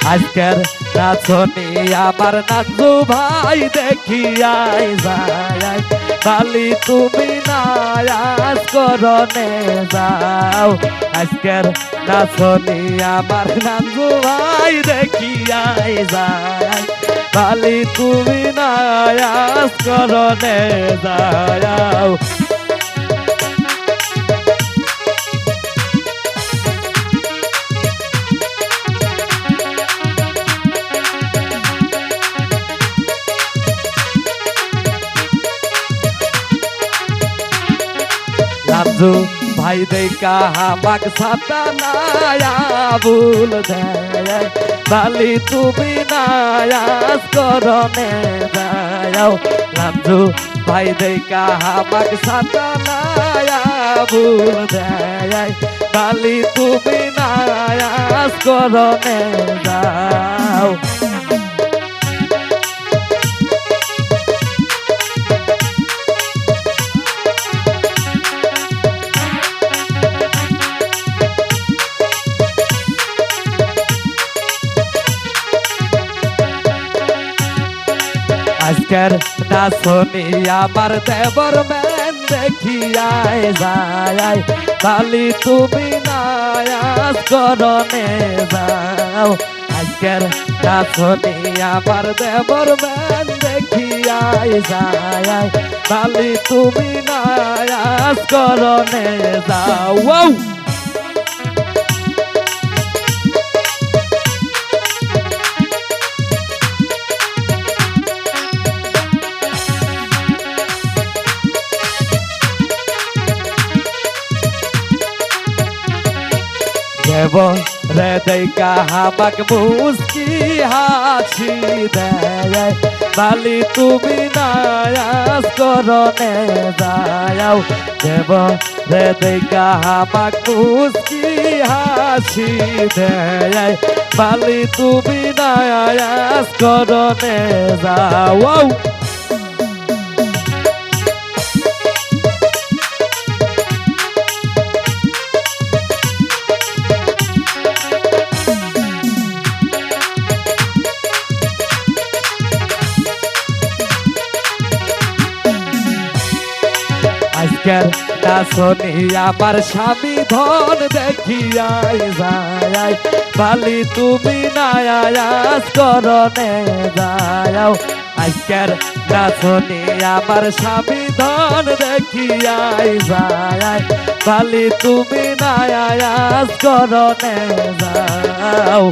আজকের নাচনি আমার নাচু ভাই দেখিয়াই যায় খালি তুমি নায়াজ করনে যাও আজকের নাচনি আমার নাচু ভাই দেখিয়াই যায় খালি তুমি নায়াজ করনে যাও রাজু ভাই দেখা হামাক ছাতা নায়া ভুল দেয় বালি তুমি নায়াজ করনে যাও রাজু ভাই দেখা হামাক ছাতা নায়া ভুল দেয় বালি তুমি নায়াজ করনে যাও আজকের নাচনি আমার দেবর মেন দেখিয়াই যায় খালি তুমি নায়াজ করনে যাও আজকের নাচনি আমার দেবর মেন দেখিয়াই যায় খালি তুমি নায়াজ করনে যাও রে দেখা হামাক মুস্কি হাসি দেয় বালি তুমি নায়াজ করনে যাও দেব রে দেখা হামাক মুস্কি হাসি দেয় বালি তুমি নায়াজ করনে যাও আজকের নাচনি আমার স্বামী ধন দেখিয়াই যায় বালি তুমি নায়াজ করনে যাও আজকের নাচনি আমার স্বামী ধন দেখিয়াই যায় বালি তুমি নায়াজ করনে যাও